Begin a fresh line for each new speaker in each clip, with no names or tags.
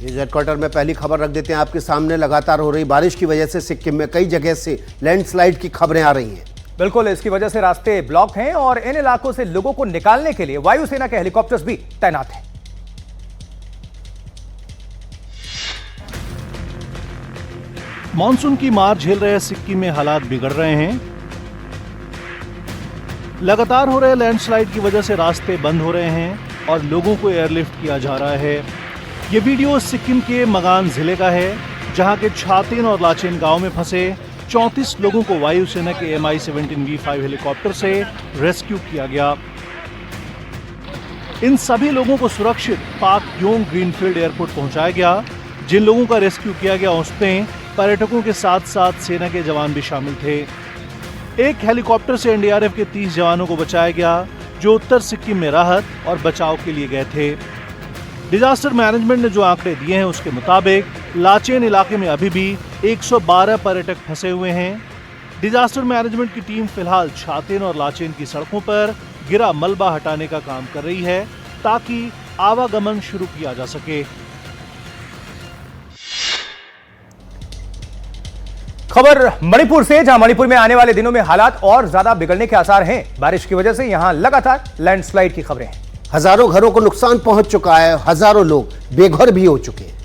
News headquarter में पहली खबर रख देते हैं आपके सामने। लगातार हो रही बारिश की वजह से सिक्किम में कई जगह से लैंडस्लाइड की खबरें आ रही हैं।
बिल्कुल, इसकी वजह से रास्ते ब्लॉक हैं और इन इलाकों से लोगों को निकालने के लिए वायुसेना के हेलीकॉप्टर्स भी तैनात हैं।
मानसून की मार झेल रहे सिक्किम में हालात बिगड़ रहे हैं। लगातार हो रहे लैंडस्लाइड की वजह से रास्ते बंद हो रहे हैं और लोगों को एयरलिफ्ट किया जा रहा है। ये वीडियो सिक्किम के मगान जिले का है, जहां के छातेन और लाचेन गांव में फंसे 34 लोगों को वायुसेना के Mi-17V5 हेलीकॉप्टर से रेस्क्यू किया गया। इन सभी लोगों को सुरक्षित पाक योंग ग्रीनफील्ड एयरपोर्ट पहुंचाया गया। जिन लोगों का रेस्क्यू किया गया उसमें पर्यटकों के साथ साथ सेना के जवान भी शामिल थे। एक हेलीकॉप्टर से एनडीआरएफ के 30 जवानों को बचाया गया, जो उत्तर सिक्किम में राहत और बचाव के लिए गए थे। डिजास्टर मैनेजमेंट ने जो आंकड़े दिए हैं उसके मुताबिक लाचेन इलाके में अभी भी 112 पर्यटक फंसे हुए हैं। डिजास्टर मैनेजमेंट की टीम फिलहाल छातेन और लाचेन की सड़कों पर गिरा मलबा हटाने का काम कर रही है, ताकि आवागमन शुरू किया जा सके।
खबर मणिपुर से, जहां मणिपुर में आने वाले दिनों में हालात और ज्यादा बिगड़ने के आसार हैं। बारिश की वजह से यहां लगातार लैंडस्लाइड की खबरें हैं।
हजारों घरों को नुकसान पहुंच चुका है, हजारों लोग बेघर भी हो चुके हैं।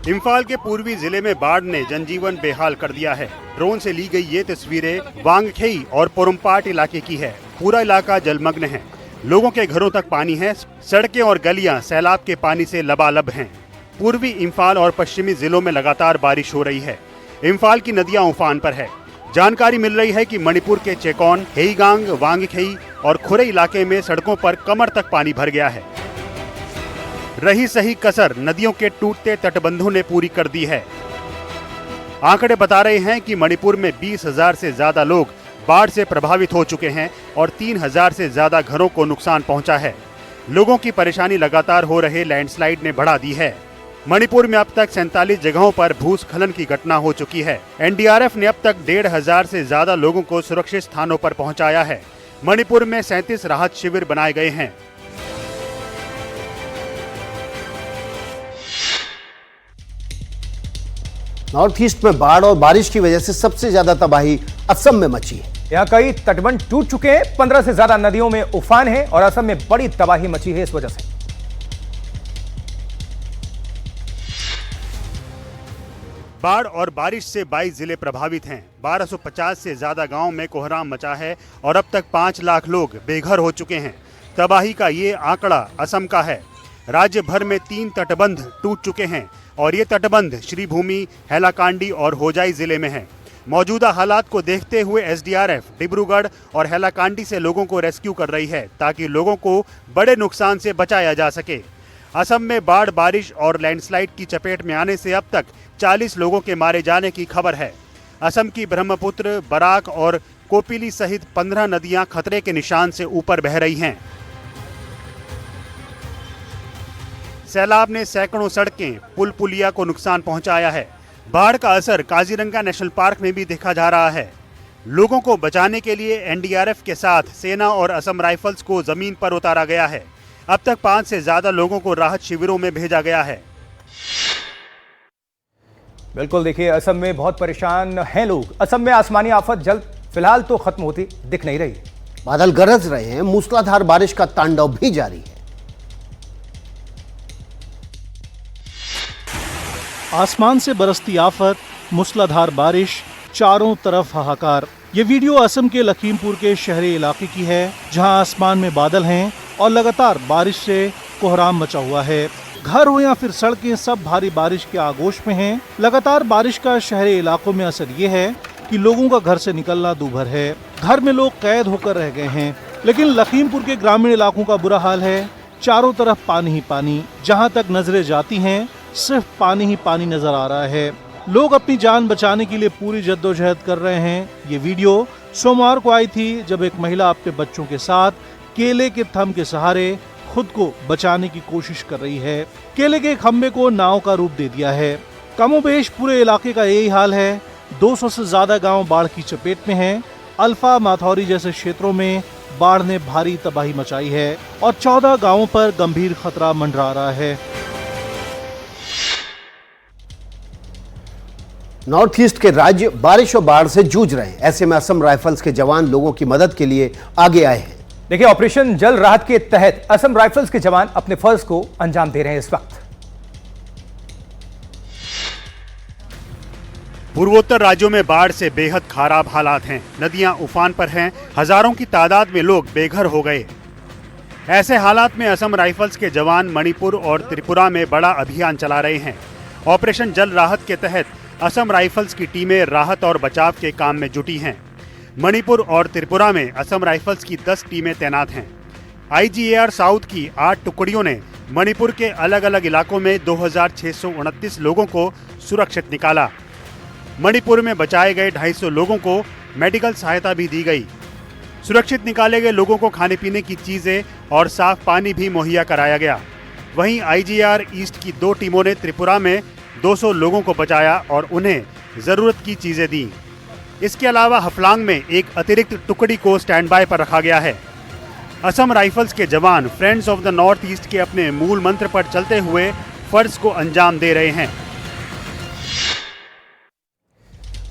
इम्फाल के पूर्वी जिले में बाढ़ ने जनजीवन बेहाल कर दिया है। ड्रोन से ली गई ये तस्वीरें वांगखेई और पोरुमपाट इलाके की है। पूरा इलाका जलमग्न है, लोगों के घरों तक पानी है, सड़कें और गलियां सैलाब के पानी से लबालब हैं। पूर्वी इम्फाल और पश्चिमी जिलों में लगातार बारिश हो रही है। इम्फाल की नदियां उफान पर है। जानकारी मिल रही है कि मणिपुर के चेकॉन, हेईगांग, वांगखेई और खुरे इलाके में सड़कों पर कमर तक पानी भर गया है। रही सही कसर नदियों के टूटते तटबंधों ने पूरी कर दी है। आंकड़े बता रहे हैं कि मणिपुर में 20,000 से ज्यादा लोग बाढ़ से प्रभावित हो चुके हैं और 3,000 से ज्यादा घरों को नुकसान पहुंचा है। लोगों की परेशानी लगातार हो रहे लैंडस्लाइड ने बढ़ा दी है। मणिपुर में अब तक 47 जगहों पर भूस्खलन की घटना हो चुकी है। एनडीआरएफ ने अब तक 1,500 से ज्यादा लोगों को सुरक्षित स्थानों पर पहुंचाया है। मणिपुर में 37 राहत शिविर बनाए गए हैं।
नॉर्थ ईस्ट में बाढ़ और बारिश की वजह से सबसे ज्यादा तबाही असम में मची है।
यहाँ कई तटबंध टूट चुके हैं, 15 से ज्यादा नदियों में उफान है और असम में बड़ी तबाही मची है इस वजह से।
बाढ़ और बारिश से 22 जिले प्रभावित हैं। 1250 से ज्यादा गांव में कोहराम मचा है और अब तक 5 लाख लोग बेघर हो चुके हैं। तबाही का ये आंकड़ा असम का है। राज्य भर में 3 तटबंध टूट चुके हैं और ये तटबंध श्रीभूमि, हैलाकांडी और होजाई जिले में है। मौजूदा हालात को देखते हुए एसडीआरएफ डिब्रूगढ़ और हैलाकांडी से लोगों को रेस्क्यू कर रही है, ताकि लोगों को बड़े नुकसान से बचाया जा सके। असम में बाढ़, बारिश और लैंडस्लाइड की चपेट में आने से अब तक 40 लोगों के मारे जाने की खबर है। असम की ब्रह्मपुत्र, बराक और कोपिली सहित 15 नदियां खतरे के निशान से ऊपर बह रही हैं। सैलाब ने सैकड़ों सड़कें, पुल पुलिया को नुकसान पहुंचाया है। बाढ़ का असर काजीरंगा नेशनल पार्क में भी देखा जा रहा है। लोगों को बचाने के लिए एनडीआरएफ के साथ सेना और असम राइफल्स को जमीन पर उतारा गया है। अब तक 5 से ज्यादा लोगों को राहत शिविरों में भेजा गया है।
बिल्कुल, देखिए असम में बहुत परेशान हैं लोग। असम में आसमानी आफत जल्द फिलहाल तो खत्म होती दिख नहीं रही।
बादल गरज रहे हैं, मूसलाधार बारिश का तांडव भी जारी है।
आसमान से बरसती आफत, मूसलाधार बारिश, चारों तरफ हाहाकार। ये वीडियो असम के लखीमपुर के शहरी इलाके की है, जहां आसमान में बादल हैं और लगातार बारिश से कोहराम मचा हुआ है। घर हो या फिर सड़कें, सब भारी बारिश के आगोश में हैं। लगातार बारिश का शहरी इलाकों में असर ये है कि लोगों का घर से निकलना दूभर है। घर में लोग कैद होकर रह गए हैं। लेकिन लखीमपुर के ग्रामीण इलाकों का बुरा हाल है। चारों तरफ पानी ही पानी, जहां तक नजरें जाती हैं सिर्फ पानी ही पानी नजर आ रहा है। लोग अपनी जान बचाने के लिए पूरी जद्दोजहद कर रहे हैं। ये वीडियो सोमवार को आई थी, जब एक महिला अपने बच्चों के साथ केले के थंब के सहारे खुद को बचाने की कोशिश कर रही है। केले के खंबे को नाव का रूप दे दिया है। कमोबेश पूरे इलाके का यही हाल है। 200 से ज्यादा गांव बाढ़ की चपेट में हैं। अल्फा, माथौरी जैसे क्षेत्रों में बाढ़ ने भारी तबाही मचाई है और 14 गांवों पर गंभीर खतरा मंडरा रहा है।
नॉर्थ ईस्ट के राज्य बारिश और बाढ़ से जूझ रहे हैं। ऐसे में असम राइफल्स के जवान लोगों की मदद के लिए आगे आए हैं।
देखिए, ऑपरेशन जल राहत के तहत असम राइफल्स के जवान अपने फर्ज को अंजाम दे रहे हैं इस वक्त।
पूर्वोत्तर राज्यों में बाढ़ से बेहद खराब हालात हैं। नदियां उफान पर हैं, हजारों की तादाद में लोग बेघर हो गए। ऐसे हालात में असम राइफल्स के जवान मणिपुर और त्रिपुरा में बड़ा अभियान चला रहे हैं। ऑपरेशन जल राहत के तहत असम राइफल्स की टीमें राहत और बचाव के काम में जुटी हैं। मणिपुर और त्रिपुरा में असम राइफल्स की 10 टीमें तैनात हैं। IGAR साउथ की 8 टुकड़ियों ने मणिपुर के अलग अलग इलाकों में 2629 लोगों को सुरक्षित निकाला। मणिपुर में बचाए गए 250 लोगों को मेडिकल सहायता भी दी गई। सुरक्षित निकाले गए लोगों को खाने पीने की चीजें और साफ पानी भी मुहैया कराया गया। वहीं IGAR ईस्ट की 2 टीमों ने त्रिपुरा में 200 लोगों को बचाया और उन्हें जरूरत की चीजें दी। इसके अलावा हफलांग में एक अतिरिक्त टुकड़ी को स्टैंड बाय पर रखा गया है। असम राइफल्स के जवान friends of the north east के अपने मूल मंत्र पर चलते हुए फर्ज को अंजाम दे रहे हैं।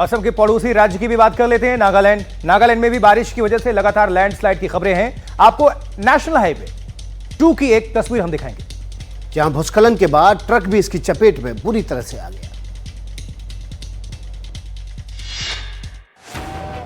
असम के पड़ोसी राज्य की भी बात कर लेते हैं, नागालैंड। नागालैंड में भी बारिश की वजह से लगातार लैंडस्लाइड की खबरें हैं। आपको नेशनल हाईवे 2 की एक तस्वीर हम दिखाएंगे,
जहां भूस्खलन के बाद ट्रक भी इसकी चपेट में बुरी तरह से आ गया।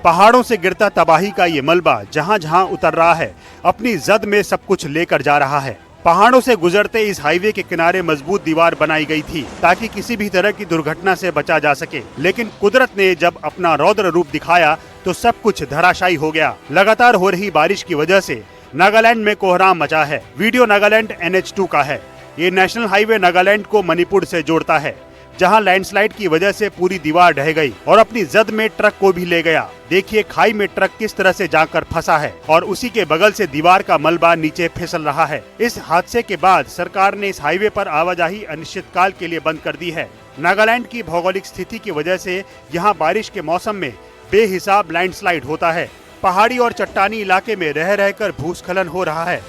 पहाड़ों से गिरता तबाही का ये मलबा जहां जहां उतर रहा है, अपनी जद में सब कुछ लेकर जा रहा है। पहाड़ों से गुजरते इस हाईवे के किनारे मजबूत दीवार बनाई गई थी ताकि किसी भी तरह की दुर्घटना से बचा जा सके, लेकिन कुदरत ने जब अपना रौद्र रूप दिखाया तो सब कुछ धराशायी हो गया। लगातार हो रही बारिश की वजह से नागालैंड में कोहराम मचा है। वीडियो नागालैंड NH2 का है। ये नेशनल हाईवे नागालैंड को मणिपुर से जोड़ता है, जहां लैंडस्लाइड की वजह से पूरी दीवार ढह गई और अपनी जद में ट्रक को भी ले गया। देखिए खाई में ट्रक किस तरह से जाकर फंसा है और उसी के बगल से दीवार का मलबा नीचे फिसल रहा है। इस हादसे के बाद सरकार ने इस हाईवे पर आवाजाही अनिश्चितकाल के लिए बंद कर दी है। नागालैंड की भौगोलिक स्थिति की वजह से यहाँ बारिश के मौसम में बेहिसाब लैंडस्लाइड होता है। पहाड़ी और चट्टानी इलाके में रह रहकर भूस्खलन हो रहा है।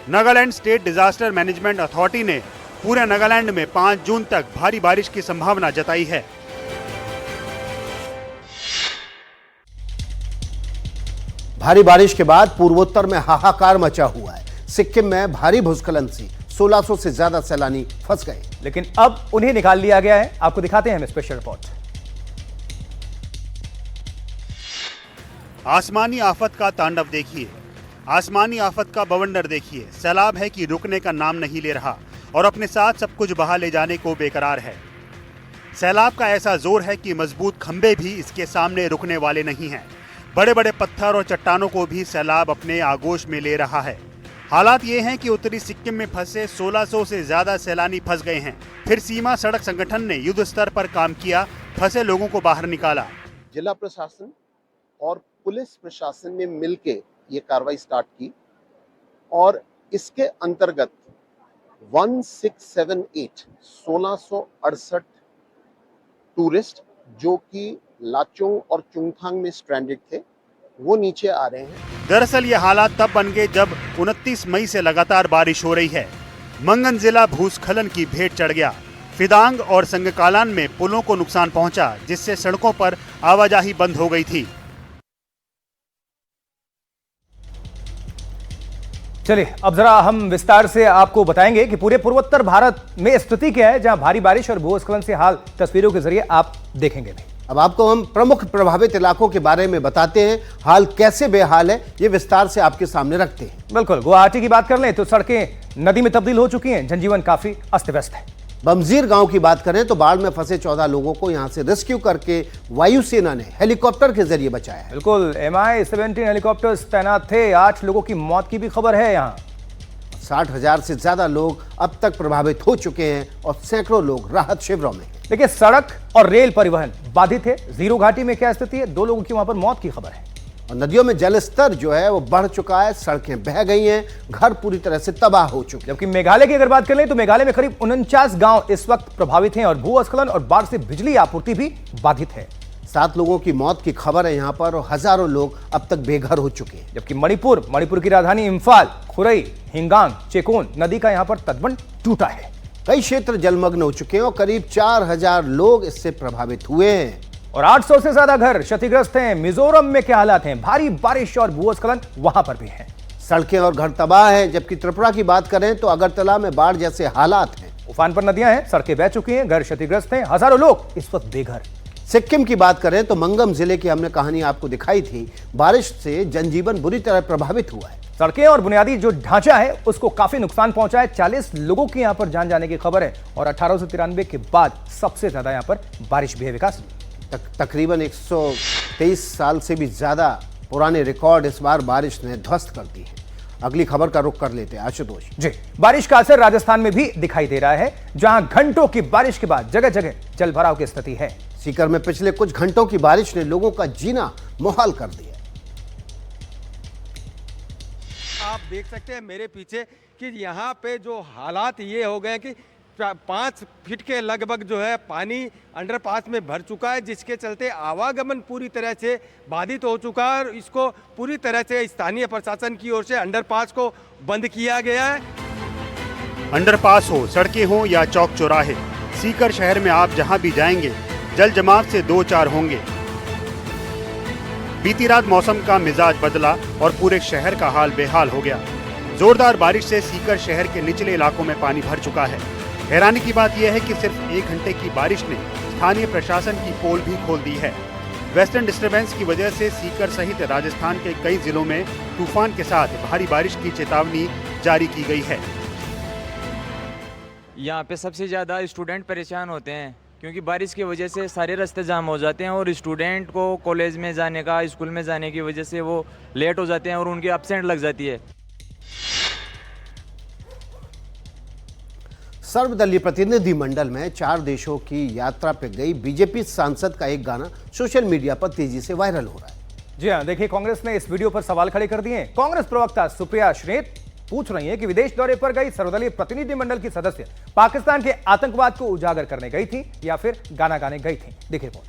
Nagaland state disaster management authority ने पूरे नागालैंड में 5 जून तक भारी बारिश की संभावना जताई है।
भारी बारिश के बाद पूर्वोत्तर में हाहाकार मचा हुआ है। सिक्किम में भारी भूस्खलन से 1600 से ज्यादा सैलानी फंस गए,
लेकिन अब उन्हें निकाल लिया गया है। आपको दिखाते हैं हम स्पेशल रिपोर्ट।
आसमानी आफत का तांडव देखिए, आसमानी आफत का बवंडर देखिए। सैलाब है कि रुकने का नाम नहीं ले रहा और अपने साथ सब कुछ बहा ले जाने को बेकरार है। सैलाब का ऐसा जोर है कि मजबूत खंबे भी इसके सामने रुकने वाले नहीं हैं। बड़े बड़े पत्थर और चट्टानों को भी सैलाब अपने आगोश में ले रहा है। हालात ये हैं कि उत्तरी सिक्किम में फंसे 1600 से ज्यादा सैलानी फंस गए हैं। फिर सीमा सड़क संगठन ने युद्ध स्तर पर काम किया, फंसे लोगों को बाहर निकाला।
जिला प्रशासन और पुलिस प्रशासन ने मिलकर ये कार्रवाई स्टार्ट की और इसके अंतर्गत 1668 टूरिस्ट जो कि लाचोंग और चुंगथांग में स्ट्रैंडेड थे, वो नीचे आ रहे हैं।
दरअसल ये हालात तब बन गए जब 29 मई से लगातार बारिश हो रही है। मंगन जिला भूस्खलन की भेंट चढ़ गया। फिदांग और संगकालान में पुलों को नुकसान पहुंचा, जिससे सड़कों पर आवाजाही बंद हो गई थी।
चलिए अब जरा हम विस्तार से आपको बताएंगे कि पूरे पूर्वोत्तर भारत में स्थिति क्या है, जहां भारी बारिश और भूस्खलन से हाल तस्वीरों के जरिए आप देखेंगे भी।
अब आपको हम प्रमुख प्रभावित इलाकों के बारे में बताते हैं। हाल कैसे बेहाल है ये विस्तार से आपके सामने रखते हैं।
बिल्कुल, गुवाहाटी की बात कर लें तो सड़कें नदी में तब्दील हो चुकी हैं, जनजीवन काफी अस्त व्यस्त है।
बमजीर गांव की बात करें तो बाढ़ में फंसे 14 लोगों को यहां से रेस्क्यू करके वायुसेना ने हेलीकॉप्टर के जरिए बचाया है।
बिल्कुल, MI-17 हेलीकॉप्टर्स तैनात थे। 8 लोगों की मौत की भी खबर है। यहाँ
60,000 से ज्यादा लोग अब तक प्रभावित हो चुके हैं और सैकड़ों लोग राहत शिविरों में।
देखिए, सड़क और रेल परिवहन बाधित है। जीरो घाटी में क्या स्थिति है? 2 लोगों की वहां पर मौत की खबर है।
और नदियों में जलस्तर जो है वो बढ़ चुका है, सड़कें बह गई हैं, घर पूरी तरह से तबाह हो चुके हैं।
जबकि मेघालय की अगर बात करें तो मेघालय में करीब 49 गांव इस वक्त प्रभावित हैं और भूस्खलन और बाढ़ से बिजली आपूर्ति भी बाधित है।
7 लोगों की मौत की खबर है यहाँ पर और हजारों लोग अब तक बेघर हो चुके हैं।
जबकि मणिपुर की राजधानी इम्फाल, खुरई, हिंगांग, चेकोन नदी का यहां पर तटबंध टूटा है।
कई क्षेत्र जलमग्न हो चुके हैं और करीब 4000 लोग इससे प्रभावित हुए हैं
और 800 से ज्यादा घर क्षतिग्रस्त हैं। मिजोरम में क्या हालात हैं? भारी बारिश और भूस्खलन वहां पर भी है।
सड़कें और घर तबाह हैं। जबकि त्रिपुरा की बात करें तो अगरतला में बाढ़ जैसे हालात हैं।
उफान पर नदियां हैं, सड़कें बह चुकी हैं, घर क्षतिग्रस्त हैं, हजारों लोग इस वक्त बेघर।
सिक्किम की बात करें तो मंगम जिले की हमने कहानी आपको दिखाई थी। बारिश से जनजीवन बुरी तरह प्रभावित हुआ है।
सड़कें और बुनियादी जो ढांचा है उसको काफी नुकसान पहुंचा है। 40 लोगों की यहां पर जान जाने की खबर है और 1893 के बाद सबसे ज्यादा यहां पर बारिश भी है। विकास,
तकरीबन 123 साल से भी ज्यादा पुराने रिकॉर्ड इस बार बारिश ने ध्वस्त कर दी है। अगली खबर का रुख कर लेते हैं आशुतोष
जी। बारिश का असर राजस्थान में भी दिखाई दे रहा है, जहां घंटों की बारिश के बाद जगह जगह जलभराव की स्थिति है।
सीकर में पिछले कुछ घंटों की बारिश ने लोगों का जीना मुहाल कर दिया।
आप देख सकते हैं मेरे पीछे कि यहाँ पे जो हालात ये हो गए कि 5 फीट के लगभग जो है पानी अंडरपास में भर चुका है, जिसके चलते आवागमन पूरी तरह से बाधित हो चुका है और इसको पूरी तरह से स्थानीय प्रशासन की ओर से अंडरपास को बंद किया गया है।
अंडरपास हो, सड़कें हो या चौक चौराहे, सीकर शहर में आप जहां भी जाएंगे जल जमाव से 2-4 होंगे। बीती रात मौसम का मिजाज बदला और पूरे शहर का हाल बेहाल हो गया। जोरदार बारिश से सीकर शहर के निचले इलाकों में पानी भर चुका है। हैरानी की बात यह है कि सिर्फ 1 घंटे की बारिश ने स्थानीय प्रशासन की पोल भी खोल दी है। वेस्टर्न डिस्टर्बेंस की वजह से सीकर सहित राजस्थान के कई जिलों में तूफान के साथ भारी बारिश की चेतावनी जारी की गई है।
यहाँ पे सबसे ज़्यादा स्टूडेंट परेशान होते हैं क्योंकि बारिश की वजह से सारे रास्ते जाम हो जाते हैं और स्टूडेंट को कॉलेज में जाने का, स्कूल में जाने की वजह से वो लेट हो जाते हैं और उनकी एब्सेंट लग जाती है।
सर्वदलीय प्रतिनिधि मंडल में 4 देशों की यात्रा पे गई बीजेपी सांसद का एक गाना सोशल मीडिया पर तेजी से वायरल हो रहा है।
जी हां, देखिए कांग्रेस ने इस वीडियो पर सवाल खड़े कर दिए हैं। कांग्रेस प्रवक्ता सुप्रिया श्रीनेत पूछ रही हैं कि विदेश दौरे पर गई सर्वदलीय प्रतिनिधि मंडल की सदस्य पाकिस्तान के आतंकवाद को उजागर करने गई थी या फिर गाना गाने गई थी। देखिए कौन।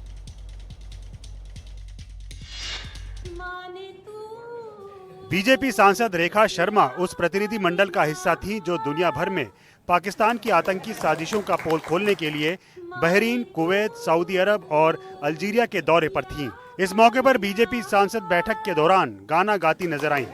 बीजेपी सांसद रेखा शर्मा उस प्रतिनिधि मंडल का हिस्सा थी जो दुनिया भर में पाकिस्तान की आतंकी साजिशों का पोल खोलने के लिए बहरीन, कुवैत, सऊदी अरब और अल्जीरिया के दौरे पर थीं। इस मौके पर बीजेपी सांसद बैठक के दौरान गाना गाती नजर आईं।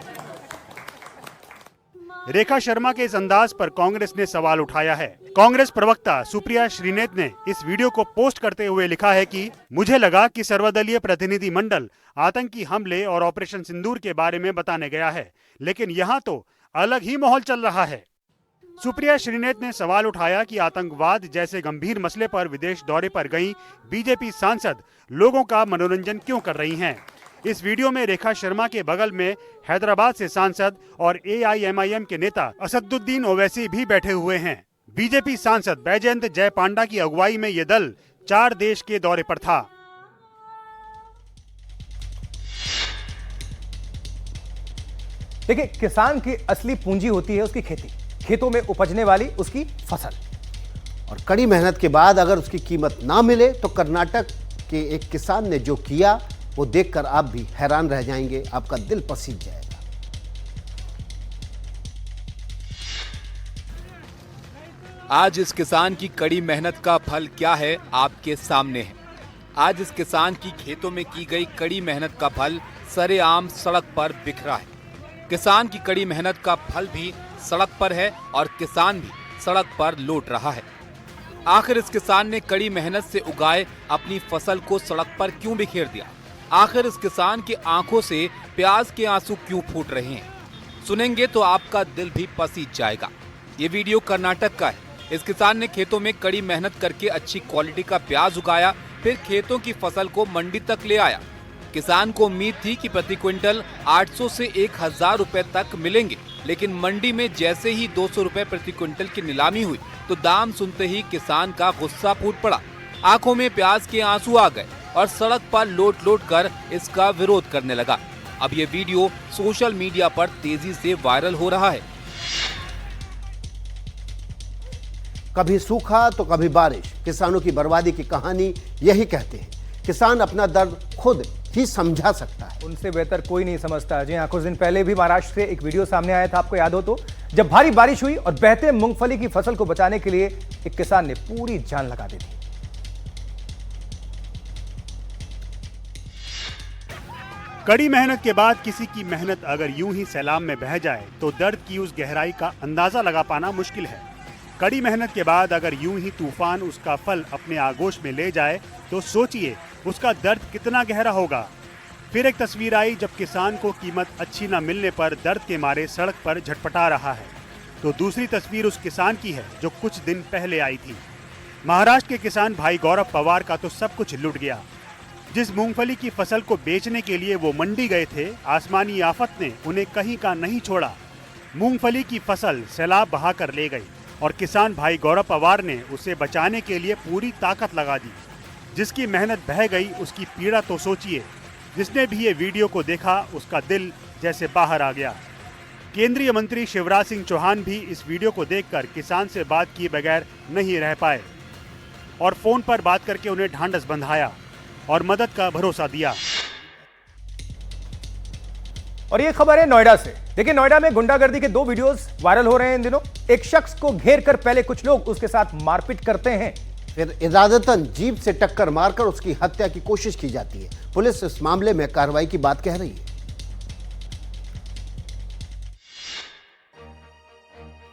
रेखा शर्मा के इस अंदाज पर कांग्रेस ने सवाल उठाया है। कांग्रेस प्रवक्ता सुप्रिया श्रीनेत ने इस वीडियो को पोस्ट करते हुए लिखा है कि मुझे लगा कि सर्वदलीय प्रतिनिधि मंडल आतंकी हमले और ऑपरेशन सिंदूर के बारे में बताने गया है, लेकिन यहाँ तो अलग ही माहौल चल रहा है। सुप्रिया श्रीनेत ने सवाल उठाया कि आतंकवाद जैसे गंभीर मसले पर विदेश दौरे पर गई बीजेपी सांसद लोगों का मनोरंजन क्यों कर रही हैं। इस वीडियो में रेखा शर्मा के बगल में हैदराबाद से सांसद और AIMIM के नेता असदुद्दीन ओवैसी भी बैठे हुए हैं। बीजेपी सांसद बैजयंत जय पांडा की अगुवाई में ये दल 4 देश के दौरे पर था।
देखिए, किसान की असली पूंजी होती है उसकी खेती, खेतों में उपजने वाली उसकी फसल।
और कड़ी मेहनत के बाद अगर उसकी कीमत ना मिले तो कर्नाटक के एक किसान ने जो किया वो देखकर आप भी हैरान रह जाएंगे, आपका दिल पसीज जाएगा।
आज इस किसान की कड़ी मेहनत का फल क्या है आपके सामने है। आज इस किसान की खेतों में की गई कड़ी मेहनत का फल सरेआम सड़क पर बिखरा है। किसान की कड़ी मेहनत का फल भी सड़क पर है और किसान भी सड़क पर लौट रहा है। आखिर इस किसान ने कड़ी मेहनत से उगाए अपनी फसल को सड़क पर क्यों बिखेर दिया? आखिर इस किसान की आंखों से प्याज के आंसू क्यों फूट रहे हैं? सुनेंगे तो आपका दिल भी पसीज जाएगा। ये वीडियो कर्नाटक का है। इस किसान ने खेतों में कड़ी मेहनत करके अच्छी क्वालिटी का प्याज उगाया, फिर खेतों की फसल को मंडी तक ले आया। किसान को उम्मीद थी कि प्रति क्विंटल 800 से 1000 रुपए तक मिलेंगे, लेकिन मंडी में जैसे ही 200 रुपए प्रति क्विंटल की नीलामी हुई तो दाम सुनते ही किसान का गुस्सा फूट पड़ा। आंखों में प्याज के आंसू आ गए और सड़क पर लौट लौट कर इसका विरोध करने लगा। अब ये वीडियो सोशल मीडिया पर तेजी से वायरल हो रहा है।
कभी सूखा तो कभी बारिश, किसानों की बर्बादी की कहानी यही कहते हैं। किसान अपना दर्द खुद ही समझा सकता है।
उनसे बेहतर कोई नहीं समझता। जी हाँ, कुछ दिन पहले भी महाराष्ट्र से एक वीडियो सामने आया था, आपको याद हो तो, जब भारी बारिश हुई और बहते मूंगफली की फसल को बचाने के लिए एक किसान ने पूरी जान लगा दी थी।
कड़ी मेहनत के बाद किसी की मेहनत अगर यूं ही सैलाब में बह जाए तो दर्द की उस गहराई का अंदाजा लगा पाना मुश्किल है। कड़ी मेहनत के बाद अगर यूं ही तूफान उसका फल अपने आगोश में ले जाए तो सोचिए उसका दर्द कितना गहरा होगा। फिर एक तस्वीर आई जब किसान को कीमत अच्छी न मिलने पर दर्द के मारे सड़क पर झटपटा रहा है। तो दूसरी तस्वीर उस किसान की है जो कुछ दिन पहले आई थी। महाराष्ट्र के किसान भाई गौरव पवार का तो सब कुछ लुट गया। जिस मूंगफली की फसल को बेचने के लिए वो मंडी गए थे, आसमानी आफत ने उन्हें कहीं का नहीं छोड़ा। मूंगफली की फसल सैलाब बहा कर ले गई और किसान भाई गौरव पवार ने उसे बचाने के लिए पूरी ताकत लगा दी। जिसकी मेहनत बह गई उसकी पीड़ा तो सोचिए। जिसने भी ये वीडियो को देखा उसका दिल जैसे बाहर आ गया। केंद्रीय मंत्री शिवराज सिंह चौहान भी इस वीडियो को देखकर किसान से बात किए बगैर नहीं रह पाए और फोन पर बात करके उन्हें ढांढस बंधाया और मदद का भरोसा दिया।
और ये खबर है नोएडा से। देखिए, नोएडा में गुंडागर्दी के 2 वीडियोस वायरल हो रहे हैं इन दिनों। एक शख्स को घेर कर पहले कुछ लोग उसके साथ मारपीट करते हैं,
फिर इरादतन जीप से टक्कर मारकर उसकी हत्या की कोशिश की जाती है। पुलिस इस मामले में कार्रवाई की बात कह रही है।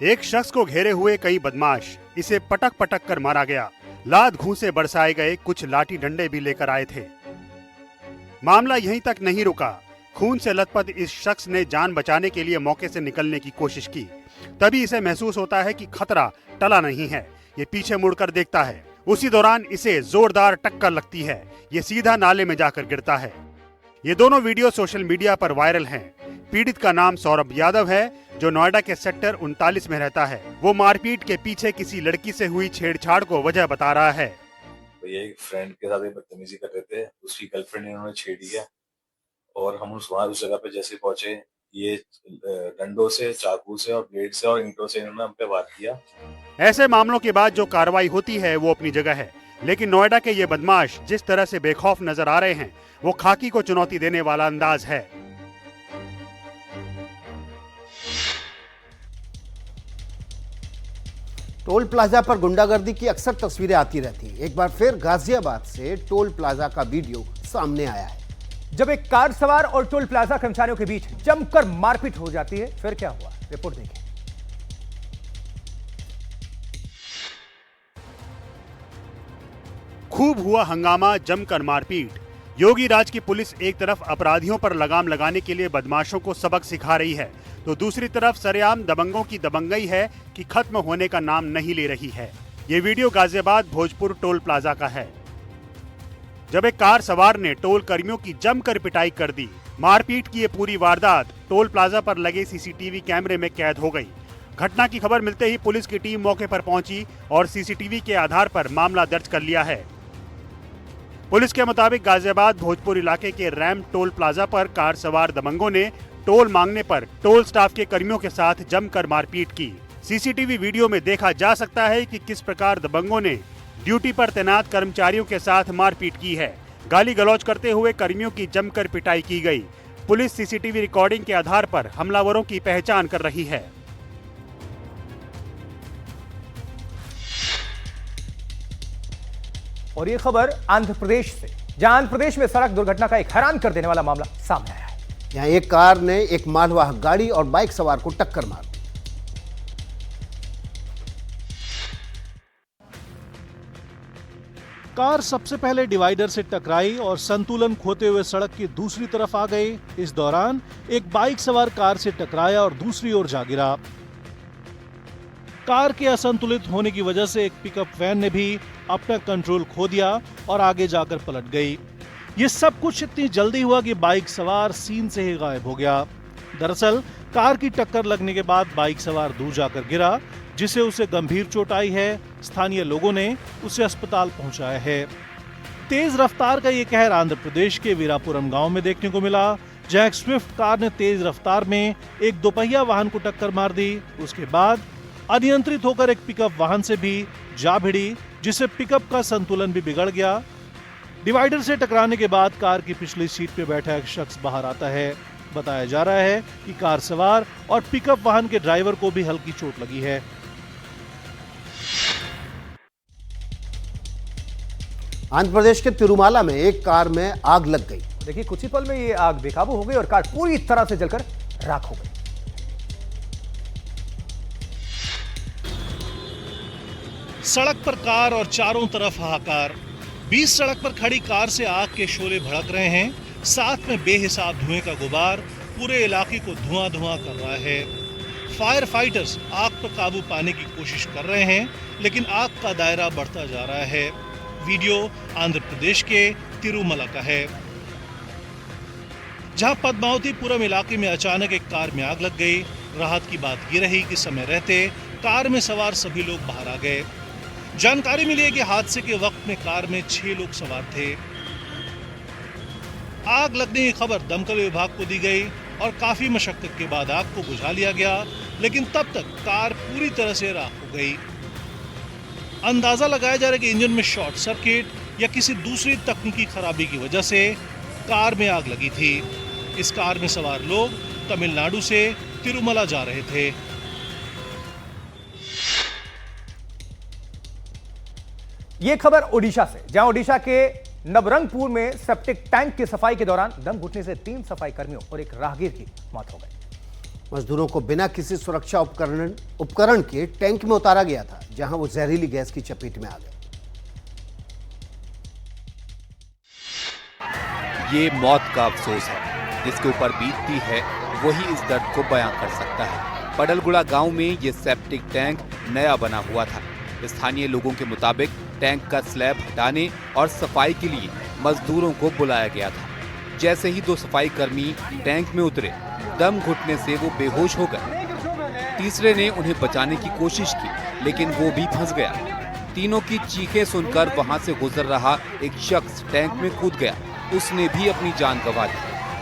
एक शख्स को घेरे हुए कई बदमाश, इसे पटक पटक कर मारा गया। लात घूंसे बरसाए गए, कुछ लाठी डंडे भी लेकर आए थे। मामला यहीं तक नहीं रुका। खून से लथपथ इस शख्स ने जान बचाने के लिए मौके से निकलने की कोशिश की। तभी इसे महसूस होता है कि खतरा टला नहीं है। ये पीछे मुड़कर देखता है। उसी दौरान इसे जोरदार टक्कर लगती है। ये सीधा नाले में जाकर गिरता है। ये दोनों वीडियो सोशल मीडिया पर वायरल हैं। पीड़ित का नाम सौरभ यादव है, जो नोएडा के सेक्टर 39 में रहता है। वो मारपीट के पीछे किसी लड़की से हुई छेड़छाड़ को वजह बता रहा है।
ये फ्रेंड के साथ बदतमीजी कर रहे थे, उसकी गर्लफ्रेंड ने उन्होंने छेड़ी है और हम उस जगह पे जैसे पहुंचे, ये डंडों से, चाकू से और ब्लेड से और ईंटों से इन्होंने हम पे वार किया।
ऐसे मामलों के बाद जो कार्रवाई होती है वो अपनी जगह है, लेकिन नोएडा के ये बदमाश जिस तरह से बेखौफ नजर आ रहे हैं वो खाकी को चुनौती देने वाला अंदाज है।
टोल प्लाजा पर गुंडागर्दी की अक्सर तस्वीरें आती रहती हैं। एक बार फिर गाजियाबाद से टोल प्लाजा का वीडियो सामने आया है।
जब एक कार सवार और टोल प्लाजा कर्मचारियों के बीच जमकर मारपीट हो जाती है, फिर क्या हुआ, रिपोर्ट देखिए।
खूब हुआ हंगामा, जमकर मारपीट। योगी राज की पुलिस एक तरफ अपराधियों पर लगाम लगाने के लिए बदमाशों को सबक सिखा रही है, तो दूसरी तरफ सरेआम दबंगों की दबंगई है कि खत्म होने का नाम नहीं ले रही है। ये video Ghaziabad Bhojpur toll plaza का है, जब एक कार सवार ने टोल कर्मियों की जमकर पिटाई कर दी। मारपीट की ये पूरी वारदात टोल प्लाजा पर लगे सीसीटीवी कैमरे में कैद हो गई। घटना की खबर मिलते ही पुलिस की टीम मौके पर पहुंची और सीसीटीवी के आधार पर मामला दर्ज कर लिया है। पुलिस के मुताबिक गाजियाबाद भोजपुर इलाके के रैम टोल प्लाजा पर कार सवार दबंगों ने टोल मांगने पर टोल स्टाफ के कर्मियों के साथ जमकर मारपीट की। सीसीटीवी वीडियो में देखा जा सकता है कि किस प्रकार दबंगों ने ड्यूटी पर तैनात कर्मचारियों के साथ मारपीट की है। गाली गलौज करते हुए कर्मियों की जमकर पिटाई की गई। पुलिस सीसीटीवी रिकॉर्डिंग के आधार पर हमलावरों की पहचान कर रही है।
और ये खबर आंध्र प्रदेश से, जहां आंध्र प्रदेश में सड़क दुर्घटना का एक हैरान कर देने वाला मामला सामने आया है।
यहाँ एक कार ने एक मालवाहक गाड़ी और बाइक सवार को टक्कर मार दी।
कार सबसे पहले डिवाइडर से टकराई और संतुलन खोते हुए सड़क की दूसरी तरफ आ गई। इस दौरान एक बाइक सवार कार से टकराया और दूसरी ओर जा गिरा। कार के असंतुलित होने की वजह से एक पिकअप वैन ने भी अपना कंट्रोल खो दिया और आगे जाकर पलट गई। ये सब कुछ इतनी जल्दी हुआ कि बाइक सवार सीन से ही गायब हो गया। दरअसल कार की टक्कर लगने के बाद बाइक सवार दूर जाकर गिरा, जिसे उसे गंभीर चोट आई है। स्थानीय लोगों ने उसे अस्पताल पहुंचाया है। तेज रफ्तार का ये कहर आंध्र प्रदेश के वीरापुरम गांव में देखने को मिला, जहां एक स्विफ्ट कार ने तेज रफ्तार में एक दोपहिया वाहन को टक्कर मार दी। उसके बाद अनियंत्रित होकर एक पिकअप वाहन से भी जा भिड़ी, जिससे पिकअप का संतुलन भी बिगड़ गया। डिवाइडर से टकराने के बाद कार की पिछली सीट पे बैठा एक शख्स बाहर आता है। बताया जा रहा है कि कार सवार और पिकअप वाहन के ड्राइवर को भी हल्की चोट लगी है।
आंध्र प्रदेश के तिरुमाला में एक कार में आग लग गई।
देखिए कुछ ही पल में ये आग बेकाबू हो गई और कार पूरी तरह से जलकर राख हो गई।
सड़क पर कार और चारों तरफ हाहाकार। बीच सड़क पर खड़ी कार से आग के शोले भड़क रहे हैं। साथ में बेहिसाब धुएं का गुबार पूरे इलाके को धुआं धुआं कर रहा है। फायर फाइटर्स आग पर काबू पाने की कोशिश कर रहे हैं, लेकिन आग का दायरा बढ़ता जा रहा है। वीडियो आंध्र प्रदेश के तिरुमला का है, जहां पद्मावतीपुरम इलाके में अचानक एक कार में आग लग गई। राहत की बात यह रही कि समय रहते कार में सवार सभी लोग बाहर आ गए। जानकारी मिली है कि हादसे के वक्त में कार में 6 लोग सवार थे। आग लगने की खबर दमकल विभाग को दी गई और काफी मशक्कत के बाद आग को बुझा लिया गया, लेकिन तब तक कार पूरी तरह से राख हो गई। अंदाजा लगाया जा रहा है कि इंजन में शॉर्ट सर्किट या किसी दूसरी तकनीकी खराबी की वजह से कार में आग लगी थी। इस कार में सवार लोग तमिलनाडु से तिरुमला जा रहे थे।
ये खबर ओडिशा से, जहां ओडिशा के नवरंगपुर में सेप्टिक टैंक की सफाई के दौरान दम घुटने से 3 सफाई कर्मियों और एक राहगीर की मौत हो गई।
मजदूरों को बिना किसी सुरक्षा उपकरण के टैंक में उतारा गया था, जहां वो जहरीली गैस की चपेट में आ गए।
ये मौत का अफसोस है। जिसके ऊपर बीतती है वही इस दर्द को बयां कर सकता है। पडलगुड़ा गांव में ये सेप्टिक टैंक नया बना हुआ था। स्थानीय लोगों के मुताबिक टैंक का स्लैब हटाने और सफाई के लिए मजदूरों को बुलाया गया था। जैसे ही 2 सफाई कर्मी टैंक में उतरे, दम घुटने से वो बेहोश हो गए। तीसरे ने उन्हें बचाने की कोशिश की, लेकिन वो भी फंस गया। तीनों की चीखें सुनकर वहां से गुजर रहा एक शख्स टैंक में कूद गया। उसने भी अपनी जान गंवा दी।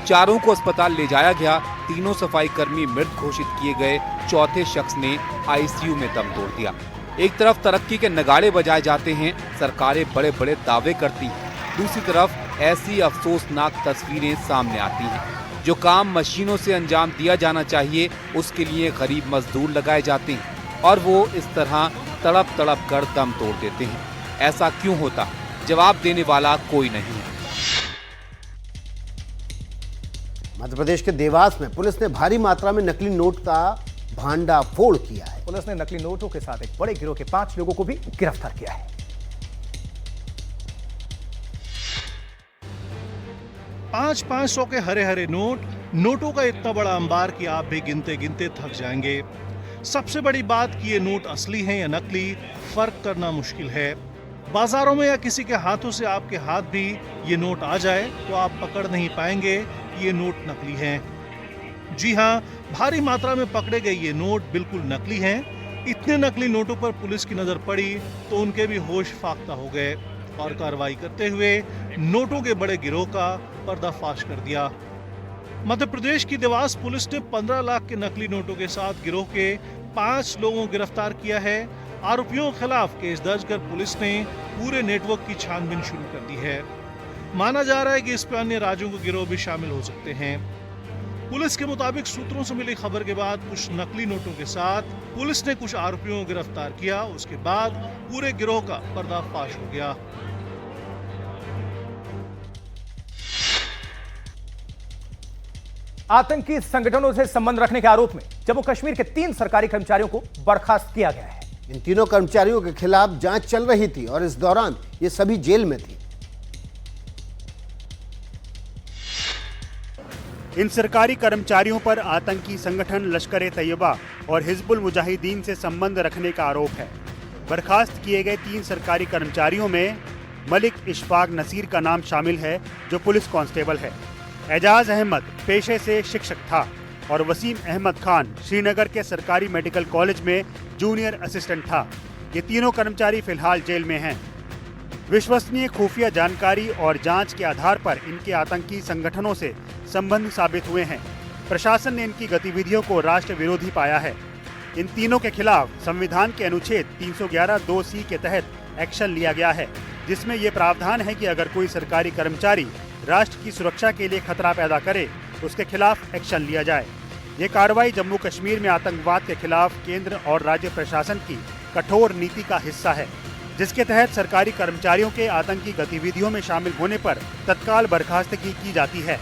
चारों को अस्पताल ले जाया गया। तीनों सफाई कर्मी मृत घोषित किए गए। चौथे शख्स ने आईसीयू में दम तोड़ दिया। एक तरफ तरक्की के नगाड़े बजाए जाते हैं, सरकारें बड़े बड़े दावे करती हैं। दूसरी तरफ ऐसी अफसोसनाक तस्वीरें सामने आती हैं। जो काम मशीनों से अंजाम दिया जाना चाहिए, उसके लिए गरीब मजदूर लगाए जाते हैं और वो इस तरह तड़प तड़प कर दम तोड़ देते हैं। ऐसा क्यों होता? जवाब देने वाला कोई नहीं है।
मध्य प्रदेश के देवास में पुलिस ने भारी मात्रा में नकली नोट का भांडाफोड़ किया है।
पुलिस ने नकली नोटों के साथ एक बड़े गिरोह के 5 लोगों को भी गिरफ्तार किया है।
500 के हरे हरे नोटों का इतना बड़ा अंबार कि आप भी गिनते गिनते थक जाएंगे। सबसे बड़ी बात कि ये नोट असली हैं या नकली, फर्क करना मुश्किल है। बाजारों में या किसी के हाथों से आपके हाथ भी ये नोट आ जाए तो आप पकड़ नहीं पाएंगे ये नोट नकली हैं। जी हाँ, भारी मात्रा में पकड़े गए ये नोट बिल्कुल नकली हैं। इतने नकली नोटों पर पुलिस की नजर पड़ी तो उनके भी होश फाख्ता हो गए और कार्रवाई करते हुए नोटों के बड़े गिरोह का पर्दाफाश कर दिया। मध्य प्रदेश की देवास पुलिस ने 15 लाख के नकली नोटों के साथ गिरोह के 5 लोगों को गिरफ्तार किया है। आरोपियों के खिलाफ केस दर्ज कर पुलिस ने पूरे नेटवर्क की छानबीन शुरू कर दी है। माना जा रहा है कि इस पर अन्य राज्यों के गिरोह भी शामिल हो सकते हैं। पुलिस के मुताबिक सूत्रों से मिली खबर के बाद कुछ नकली नोटों के साथ पुलिस ने कुछ आरोपियों को गिरफ्तार किया। उसके बाद पूरे गिरोह का पर्दाफाश हो गया।
आतंकी संगठनों से संबंध रखने के आरोप में जम्मू कश्मीर के 3 सरकारी कर्मचारियों को बर्खास्त किया गया है।
इन तीनों कर्मचारियों के खिलाफ जांच चल रही थी और इस दौरान ये सभी जेल में थे।
इन सरकारी कर्मचारियों पर आतंकी संगठन लश्कर-ए-तैयबा और हिजबुल मुजाहिदीन से संबंध रखने का आरोप है। बर्खास्त किए गए 3 सरकारी कर्मचारियों में मलिक इशफाक नसीर का नाम शामिल है, जो पुलिस कांस्टेबल है। एजाज अहमद पेशे से शिक्षक था और वसीम अहमद खान श्रीनगर के सरकारी मेडिकल कॉलेज में जूनियर असिस्टेंट था। ये तीनों कर्मचारी फिलहाल जेल में हैं। विश्वसनीय खुफिया जानकारी और जांच के आधार पर इनके आतंकी संगठनों से संबंध साबित हुए हैं। प्रशासन ने इनकी गतिविधियों को राष्ट्र विरोधी पाया है। इन तीनों के खिलाफ संविधान के अनुच्छेद 311(2)(c) के तहत एक्शन लिया गया है। जिसमें ये प्रावधान है कि अगर कोई सरकारी कर्मचारी राष्ट्र की सुरक्षा के लिए खतरा पैदा करे उसके खिलाफ एक्शन लिया जाए। ये कार्रवाई जम्मू कश्मीर में आतंकवाद के खिलाफ केंद्र और राज्य प्रशासन की कठोर नीति का हिस्सा है, जिसके तहत सरकारी कर्मचारियों के आतंकी गतिविधियों में शामिल होने पर तत्काल बर्खास्तगी की जाती है।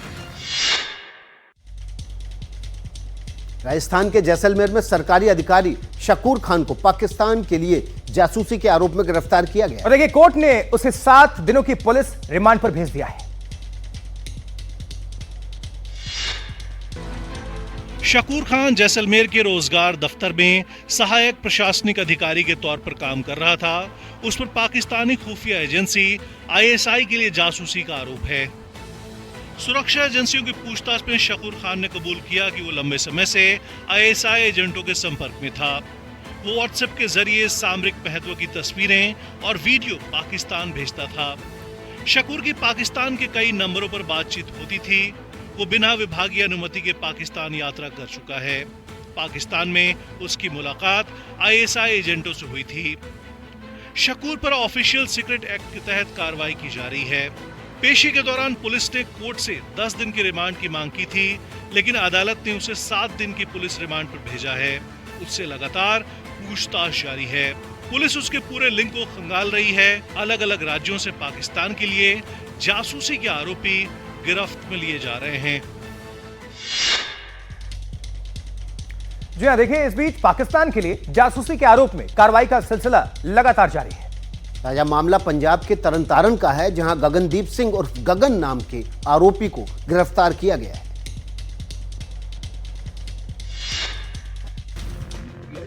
राजस्थान के जैसलमेर में सरकारी अधिकारी शकूर खान को पाकिस्तान के लिए जासूसी के आरोप में गिरफ्तार किया गया।
और देखिए, कोर्ट ने उसे 7 दिनों की पुलिस रिमांड पर भेज दिया है।
शकूर खान जैसलमेर के रोजगार दफ्तर में सहायक प्रशासनिक अधिकारी के तौर पर काम कर रहा था। उस पर पाकिस्तानी खुफिया एजेंसी ISI के लिए जासूसी का आरोप है। सुरक्षा एजेंसियों की पूछताछ में शकूर खान ने कबूल किया कि वो लंबे समय से ISI एजेंटों के संपर्क में था। वो व्हाट्सएप के जरिए सामरिक महत्व की तस्वीरें और वीडियो पाकिस्तान भेजता था। शकूर की पाकिस्तान के कई नंबरों पर बातचीत होती थी। वो बिना विभागीय अनुमति के पाकिस्तान यात्रा कर चुका है। पाकिस्तान में उसकी मुलाकात ISI एजेंटों से हुई थी। शकूर पर ऑफिशियल सीक्रेट एक्ट के तहत कार्रवाई की जा रही है। पेशी के दौरान पुलिस ने कोर्ट से 10 दिन की रिमांड की मांग की थी, लेकिन अदालत ने उसे 7 दिन की पुलिस रिमांड पर भेजा है। उससे लगातार पूछताछ जारी है। पुलिस उसके पूरे लिंक को खंगाल रही है। अलग अलग राज्यों से पाकिस्तान के लिए जासूसी के आरोपी गिरफ्त में लिए जा रहे हैं।
जी हां, देखिए, इस बीच पाकिस्तान के लिए जासूसी के आरोप में कार्रवाई का सिलसिला लगातार जारी है।
ताजा मामला पंजाब के तरनतारन का है, जहां गगनदीप सिंह उर्फ गगन नाम के आरोपी को गिरफ्तार किया गया है।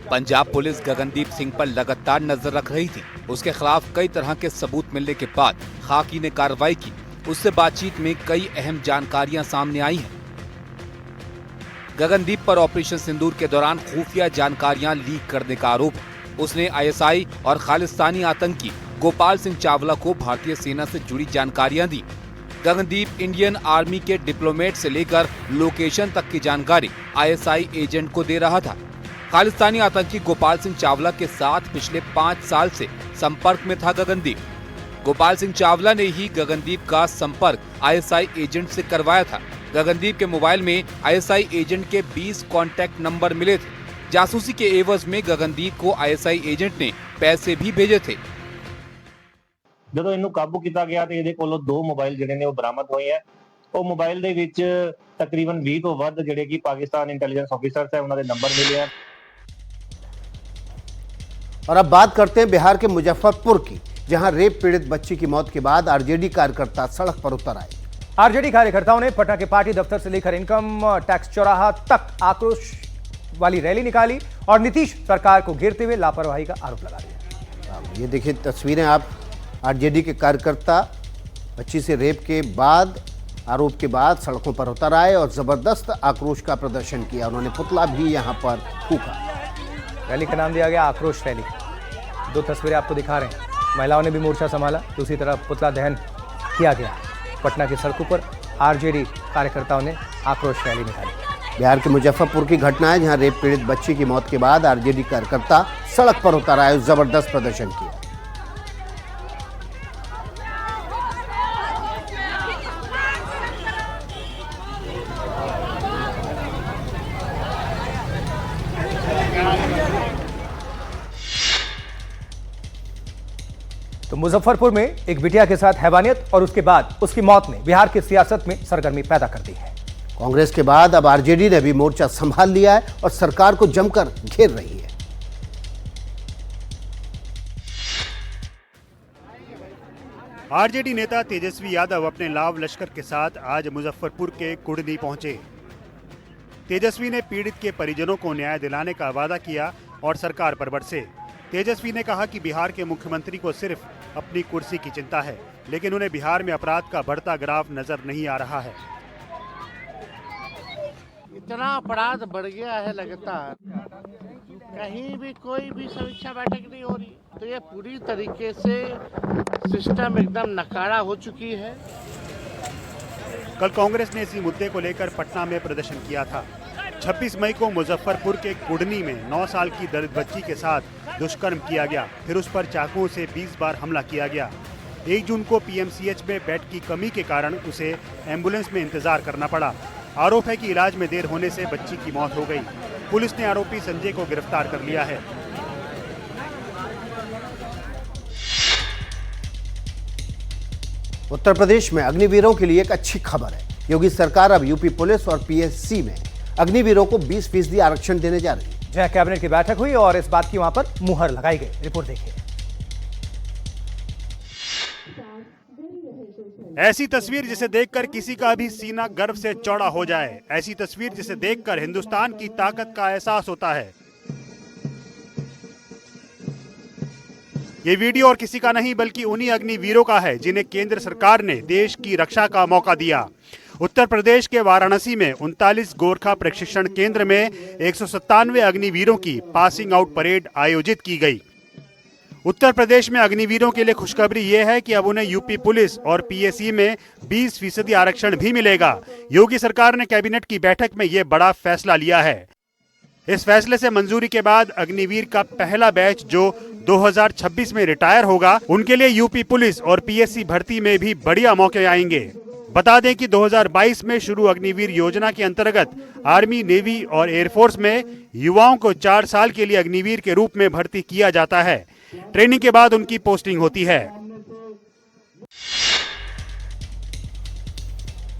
पंजाब पुलिस गगनदीप सिंह पर लगातार नजर रख रही थी। उसके खिलाफ कई तरह के सबूत मिलने के बाद खाकी ने कार्रवाई की। उससे बातचीत में कई अहम जानकारियां सामने आई हैं। गगनदीप पर ऑपरेशन सिंदूर के दौरान खुफिया जानकारियां लीक करने का आरोप है। उसने ISI और खालिस्तानी आतंकी गोपाल सिंह चावला को भारतीय सेना से जुड़ी जानकारियां दी। गगनदीप इंडियन आर्मी के डिप्लोमेट से लेकर लोकेशन तक की जानकारी ISI एजेंट को दे रहा था। खालिस्तानी आतंकी गोपाल सिंह चावला के साथ पिछले 5 साल से संपर्क में था गगनदीप। गोपाल सिंह चावला ने ही गगनदीप का संपर्क ISI एजेंट से करवाया था। गगनदीप के मोबाइल में ISI एजेंट के 20 कॉन्टैक्ट नंबर मिले थे। जासूसी के एवज में गगनदीप को ISI एजेंट ने पैसे भी भेजे थे।
ਜਦੋਂ ਇਹਨੂੰ ਕਾਬੂ ਕੀਤਾ ਗਿਆ ਤੇ ਇਹਦੇ ਕੋਲੋਂ 2 ਮੋਬਾਈਲ ਜਿਹੜੇ ਨੇ ਉਹ ਬਰਾਮਦ ਹੋਏ ਆ। ਉਹ ਮੋਬਾਈਲ ਦੇ ਵਿੱਚ ਤਕਰੀਬਨ 20 ਤੋਂ ਵੱਧ ਜਿਹੜੇ ਕਿ ਪਾਕਿਸਤਾਨ ਇੰਟੈਲੀਜੈਂਸ ਆਫੀਸਰਸ ਹੈ ਉਹਨਾਂ ਦੇ ਨੰਬਰ ਮਿਲੇ ਆ।
और अब बात करते हैं बिहार के मुजफ्फरपुर की, जहां रेप पीड़ित बच्ची की मौत के बाद RJD कार्यकर्ता सड़क पर उतर आए।
RJD कार्यकर्ताओं ने पटना के पार्टी दफ्तर से लेकर इनकम टैक्स चौराहा तक आक्रोश वाली रैली निकाली और नीतीश सरकार को घेरते हुए लापरवाही का आरोप लगा दिया।
ये देखिए तस्वीरें आप, RJD के कार्यकर्ता बच्ची से रेप के बाद, आरोप के बाद सड़कों पर उतर आए और जबरदस्त आक्रोश का प्रदर्शन किया। उन्होंने पुतला भी यहां पर फूंका।
रैली का नाम दिया गया आक्रोश रैली। 2 तस्वीरें आपको दिखा रहे हैं। महिलाओं ने भी मोर्चा संभाला, दूसरी तरफ पुतला दहन किया गया। पटना की सड़कों पर RJD कार्यकर्ताओं ने आक्रोश रैली निकाली।
बिहार के मुजफ्फरपुर की घटना है, जहां रेप पीड़ित बच्ची की मौत के बाद RJD कार्यकर्ता सड़क पर उतर आए, जबरदस्त प्रदर्शन किया।
तो मुजफ्फरपुर में एक बिटिया के साथ हैवानियत और उसके बाद उसकी मौत ने बिहार की सियासत में सरगर्मी पैदा कर दी है।
कांग्रेस के बाद अब RJD ने भी मोर्चा संभाल लिया है और सरकार को जमकर घेर रही है।
RJD नेता तेजस्वी यादव अपने लाव लश्कर के साथ आज मुजफ्फरपुर के कुड़नी पहुंचे। तेजस्वी ने पीड़ित के परिजनों को न्याय दिलाने का वादा किया और सरकार पर बरसे। तेजस्वी ने कहा कि बिहार के मुख्यमंत्री को सिर्फ अपनी कुर्सी की चिंता है, लेकिन उन्हें बिहार में अपराध का बढ़ता ग्राफ नजर नहीं आ रहा है।
इतना अपराध बढ़ गया है लगातार, कहीं भी कोई भी समीक्षा बैठक नहीं हो रही, तो ये पूरी तरीके से सिस्टम एकदम नकारा हो चुकी है।
कल कांग्रेस ने इसी मुद्दे को लेकर पटना में प्रदर्शन किया था। 26 मई को मुजफ्फरपुर के कुड़नी में 9 साल की दलित बच्ची के साथ दुष्कर्म किया गया, फिर उस पर चाकुओं से 20 बार हमला किया गया। 1 जून को पीएमसीएच में बेड की कमी के कारण उसे एम्बुलेंस में इंतजार करना पड़ा। आरोप है कि इलाज में देर होने से बच्ची की मौत हो गई। पुलिस ने आरोपी संजय को गिरफ्तार कर लिया है।
उत्तर प्रदेश में अग्निवीरों के लिए एक अच्छी खबर है। योगी सरकार अब यूपी पुलिस और पीएससी में अग्निवीरों को 20% आरक्षण देने जा रही है।
जहां कैबिनेट की बैठक हुई और इस बात की वहां पर मुहर लगाई गई। रिपोर्ट देखिए।
ऐसी तस्वीर जिसे देखकर किसी का भी सीना गर्व से चौड़ा हो जाए, ऐसी तस्वीर जिसे देखकर हिंदुस्तान की ताकत का एहसास होता है। ये वीडियो और किसी का नहीं बल्कि उन्हीं अग्निवीरों का है जिन्हें केंद्र सरकार ने देश की रक्षा का मौका दिया। उत्तर प्रदेश के वाराणसी में 39 गोरखा प्रशिक्षण केंद्र में 197 अग्निवीरों की पासिंग आउट परेड आयोजित की गई। उत्तर प्रदेश में अग्निवीरों के लिए खुशखबरी यह है कि अब उन्हें यूपी पुलिस और पीएससी में 20% आरक्षण भी मिलेगा। योगी सरकार ने कैबिनेट की बैठक में यह बड़ा फैसला लिया है। इस फैसले से मंजूरी के बाद अग्निवीर का पहला बैच जो 2026 में रिटायर होगा, उनके लिए यूपी पुलिस और पीएससी भर्ती में भी बढ़िया मौके आएंगे। बता दें कि 2022 में शुरू अग्निवीर योजना के अंतर्गत आर्मी, नेवी और एयरफोर्स में युवाओं को 4 साल के लिए अग्निवीर के रूप में भर्ती किया जाता है। ट्रेनिंग के बाद उनकी पोस्टिंग होती है।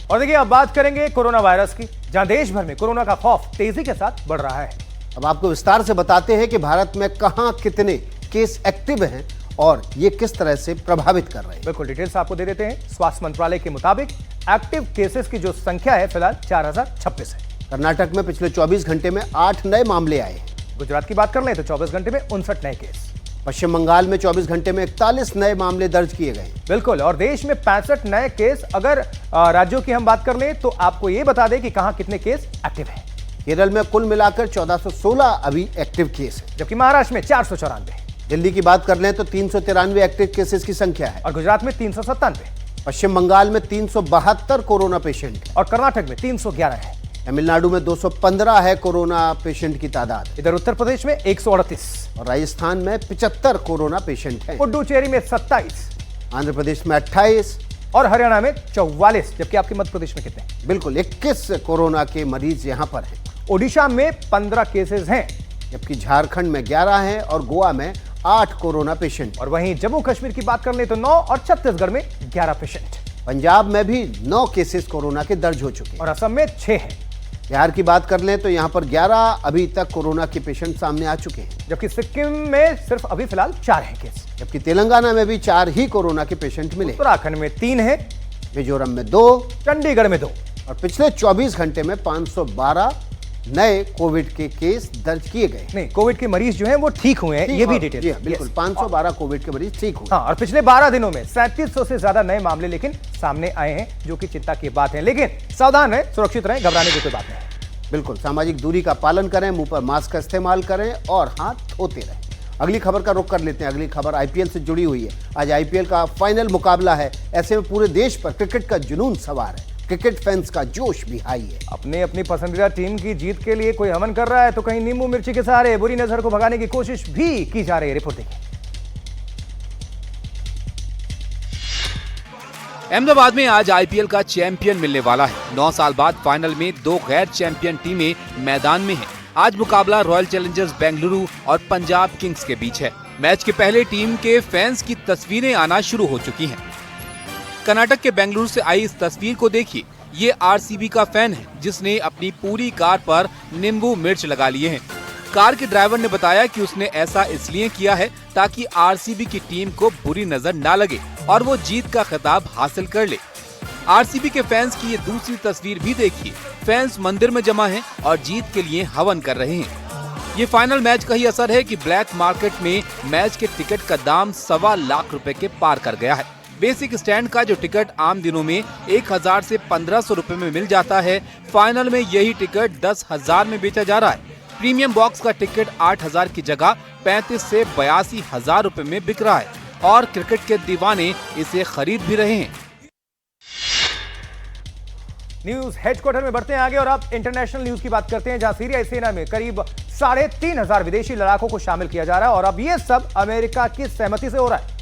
और देखिए, अब बात करेंगे कोरोना वायरस की, जहां देश भर में कोरोना का खौफ तेजी के साथ बढ़ रहा है।
अब आपको विस्तार से बताते हैं कि भारत में कहां कितने केस एक्टिव हैं और ये किस तरह से प्रभावित कर रहे हैं।
बिल्कुल, डिटेल्स आपको दे देते हैं। स्वास्थ्य मंत्रालय के मुताबिक एक्टिव केसेस की जो संख्या है फिलहाल 4026 है।
कर्नाटक में पिछले 24 घंटे में 8 नए मामले आए हैं।
गुजरात की बात कर लें तो 24 घंटे में 59 नए केस।
पश्चिम बंगाल में 24 घंटे में 41 नए मामले दर्ज किए गए।
बिल्कुल, और देश में 65 नए केस। अगर राज्यों की हम बात कर लें तो आपको ये बता दें कि कहां कितने केस एक्टिव हैं।
केरल में कुल मिलाकर 1416 अभी एक्टिव केस है,
जबकि महाराष्ट्र में 494।
दिल्ली की बात कर लें तो 393 एक्टिव केसेस की संख्या है
और गुजरात में 397।
पश्चिम बंगाल में 372 कोरोना पेशेंट है
और कर्नाटक में 311 है।
तमिलनाडु में 215 है कोरोना पेशेंट की तादाद।
इधर उत्तर प्रदेश में 138
और राजस्थान में 75 कोरोना पेशेंट हैं।
पुडुचेरी में 27,
आंध्र प्रदेश में 28
और हरियाणा में 44। जबकि आपके मध्य प्रदेश में कितने?
बिल्कुल 21 कोरोना के मरीज यहाँ पर हैं।
ओडिशा में 15 केसेस हैं,
जबकि झारखंड में 11 हैं और गोवा में 8 कोरोना पेशेंट।
और वहीं जम्मू कश्मीर की बात कर ले तो 9 और छत्तीसगढ़ में 11 पेशेंट।
पंजाब में भी 9 केसेस कोरोना के दर्ज हो चुके हैं
और असम में 6 हैं।
बिहार की बात कर लें तो यहाँ पर 11 अभी तक कोरोना के पेशेंट सामने आ चुके हैं,
जबकि सिक्किम में सिर्फ अभी फिलहाल 4 हैं केस।
जबकि तेलंगाना में भी 4 ही कोरोना के पेशेंट मिले।
उत्तराखंड में 3 हैं,
मिजोरम में 2,
चंडीगढ़ में 2
और पिछले 24 घंटे में 512 नए कोविड के केस दर्ज किए गए।
नहीं, कोविड के मरीज जो हैं वो ठीक हुए हैं, ये भी डिटेल।
बिल्कुल 512 कोविड के मरीज ठीक हुए।
हाँ, और पिछले 12 दिनों में 3700 से ज्यादा नए मामले लेकिन सामने आए हैं, जो कि चिंता की बात है। लेकिन सावधान रहें, सुरक्षित रहें, घबराने की कोई बात नहीं है।
बिल्कुल सामाजिक दूरी का पालन करें, मुंह पर मास्क का इस्तेमाल करें और हाथ धोते रहें। अगली खबर का रुख कर लेते हैं। अगली खबर आईपीएल से जुड़ी हुई है। आज आईपीएल का फाइनल मुकाबला है। ऐसे में पूरे देश पर क्रिकेट का जुनून सवार है। क्रिकेट फैंस का जोश भी हाई है।
अपने अपनी पसंदीदा टीम की जीत के लिए कोई हवन कर रहा है तो कहीं नींबू मिर्ची के सहारे बुरी नजर को भगाने की कोशिश भी की जा रही है। रिपोर्ट देखिए।
अहमदाबाद में आज आईपीएल का चैंपियन मिलने वाला है। 9 साल बाद फाइनल में 2 गैर चैंपियन टीमें मैदान में हैं। आज मुकाबला रॉयल चैलेंजर्स बेंगलुरु और पंजाब किंग्स के बीच है। मैच के पहले टीम के फैंस की तस्वीरें आना शुरू हो चुकी हैं। कर्नाटक के बेंगलुरु से आई इस तस्वीर को देखिए। ये आरसीबी का फैन है जिसने अपनी पूरी कार पर नींबू मिर्च लगा लिए हैं। कार के ड्राइवर ने बताया कि उसने ऐसा इसलिए किया है ताकि आरसीबी की टीम को बुरी नजर ना लगे और वो जीत का खिताब हासिल कर ले। आरसीबी के फैंस की ये दूसरी तस्वीर भी देखिए। फैंस मंदिर में जमा हैं और जीत के लिए हवन कर रहे हैं। ये फाइनल मैच का ही असर है कि ब्लैक मार्केट में मैच के टिकट का दाम 1.25 लाख रुपए के पार कर गया है। बेसिक स्टैंड का जो टिकट आम दिनों में 1000 से 1500 रुपए में मिल जाता है, फाइनल में यही टिकट 10,000 में बेचा जा रहा है। प्रीमियम बॉक्स का टिकट 8000 की जगह 35 से 82,000 रुपए में बिक रहा है और क्रिकेट के दीवाने इसे खरीद भी रहे हैं।
न्यूज हेडक्वार्टर में बढ़ते हैं आगे और अब इंटरनेशनल न्यूज की बात करते हैं, जहां सीरियाई सेना में करीब 3,500 विदेशी लड़ाकों को शामिल किया जा रहा है और अब ये सब अमेरिका की सहमति से हो रहा है।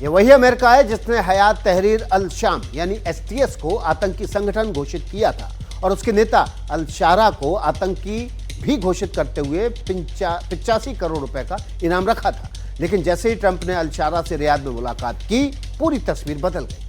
ये वही अमेरिका है जिसने हयात तहरीर अल शाम यानी एसटीएस को आतंकी संगठन घोषित किया था और उसके नेता अल शारा को आतंकी भी घोषित करते हुए 85 करोड़ रुपए का इनाम रखा था। लेकिन जैसे ही ट्रंप ने अल शारा से रियाद में मुलाकात की, पूरी तस्वीर बदल गई।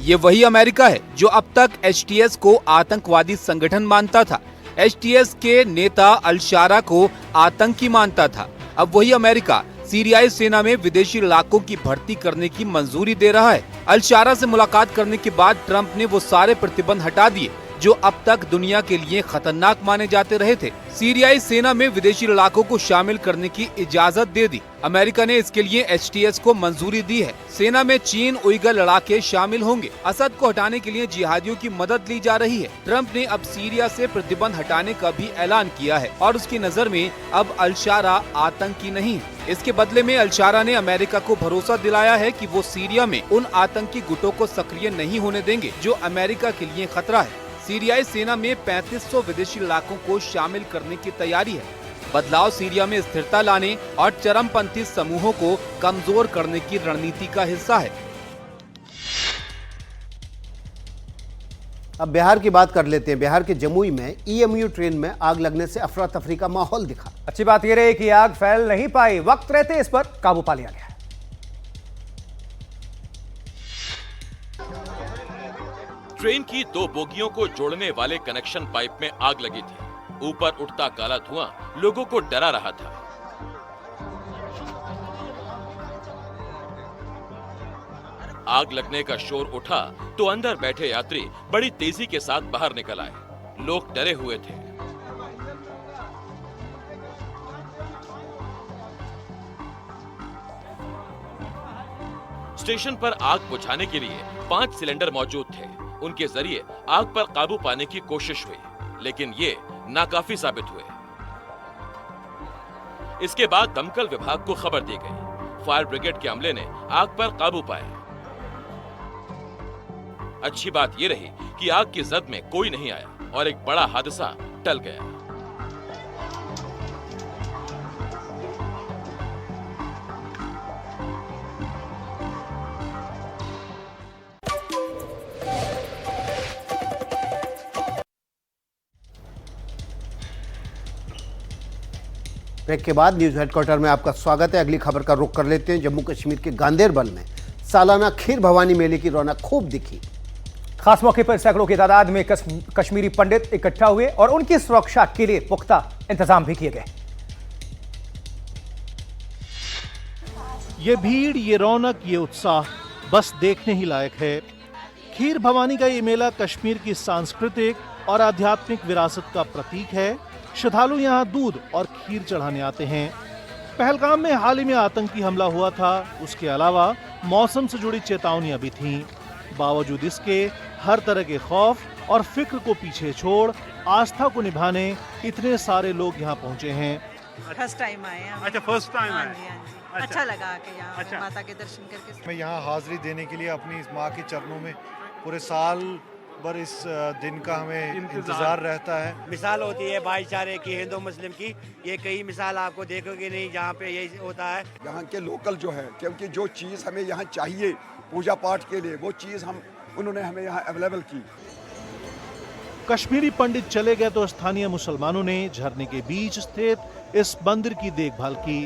ये वही अमेरिका है जो अब तक एचटीएस को आतंकवादी संगठन मानता था, एचटीएस के नेता अल शारा को आतंकी मानता था। अब वही अमेरिका सीरियाई सेना में विदेशी लड़ाकों की भर्ती करने की मंजूरी दे रहा है। अल शारा से मुलाकात करने के बाद ट्रंप ने वो सारे प्रतिबंध हटा दिए जो अब तक दुनिया के लिए खतरनाक माने जाते रहे थे। सीरियाई सेना में विदेशी लड़ाकों को शामिल करने की इजाजत दे दी। अमेरिका ने इसके लिए एचटीएस को मंजूरी दी है। सेना में चीन उइगर लड़ाके शामिल होंगे। असद को हटाने के लिए जिहादियों की मदद ली जा रही है। ट्रंप ने अब सीरिया से प्रतिबंध हटाने का भी ऐलान किया है और उसकी नजर में अब अल शारा आतंकी नहीं है। इसके बदले में अल शारा ने अमेरिका को भरोसा दिलाया है कि वो सीरिया में उन आतंकी गुटों को सक्रिय नहीं होने देंगे जो अमेरिका के लिए खतरा है। सीरियाई सेना में 3500 विदेशी लड़ाकों को शामिल करने की तैयारी है। बदलाव सीरिया में स्थिरता लाने और चरमपंथी समूहों को कमजोर करने की रणनीति का हिस्सा है।
अब बिहार की बात कर लेते हैं। बिहार के जमुई में ईएमयू ट्रेन में आग लगने से अफरा तफरी का माहौल दिखा।
अच्छी बात यह रही कि आग फैल नहीं पाई, वक्त रहते इस पर काबू पा लिया गया।
ट्रेन की 2 बोगियों को जोड़ने वाले कनेक्शन पाइप में आग लगी थी। ऊपर उठता काला धुआं लोगों को डरा रहा था। आग लगने का शोर उठा तो अंदर बैठे यात्री बड़ी तेजी के साथ बाहर निकल आए। लोग डरे हुए थे। स्टेशन पर आग बुझाने के लिए 5 सिलेंडर मौजूद थे। उनके जरिए आग पर काबू पाने की कोशिश हुई, लेकिन ये नाकाफी साबित हुए। इसके बाद दमकल विभाग को खबर दी गई। फायर ब्रिगेड के अमले ने आग पर काबू पाया। अच्छी बात यह रही कि आग की जद में कोई नहीं आया और एक बड़ा हादसा टल गया।
ब्रेक के बाद न्यूज हेडक्वार्टर में आपका स्वागत है। अगली खबर का रुख कर लेते हैं। जम्मू कश्मीर के गांदेरबल में सालाना खीर भवानी मेले की रौनक खूब दिखी।
खास मौके पर सैकड़ों की तादाद में कश्मीरी पंडित इकट्ठा हुए और उनकी सुरक्षा के लिए पुख्ता इंतजाम भी किए गए।
ये भीड़, ये रौनक, ये उत्साह बस देखने ही लायक है। खीर भवानी का ये मेला कश्मीर की सांस्कृतिक और आध्यात्मिक विरासत का प्रतीक है। श्रद्धालु यहाँ दूध और खीर चढ़ाने आते हैं। पहलगाम में हाल ही में आतंकी हमला हुआ था। उसके अलावा मौसम से जुड़ी चेतावनियां भी थीं। बावजूद इसके हर तरह के खौफ और फिक्र को पीछे छोड़ आस्था को निभाने इतने सारे लोग यहाँ पहुँचे हैं।
फर्स्ट टाइम आए हैं।
अच्छा, फर्स्ट टाइम आए।
अच्छा लगा के यहाँ पे माता के दर्शन करके।
मैं यहाँ हाजिरी देने के लिए अपनी इस माँ के चरणों में पूरे साल भर इस दिन का हमें इंतजार रहता है।
मिसाल होती है भाईचारे की, हिंदू मुस्लिम की। ये कई मिसाल आपको देखोगे नहीं जहाँ पे यही होता है।
यहाँ के लोकल जो है, क्योंकि जो चीज़ हमें यहाँ चाहिए पूजा पाठ के लिए, वो चीज़ उन्होंने हमें यहाँ अवेलेबल की।
कश्मीरी पंडित चले गए तो स्थानीय मुसलमानों ने झरने के बीच स्थित इस मंदिर की देखभाल की।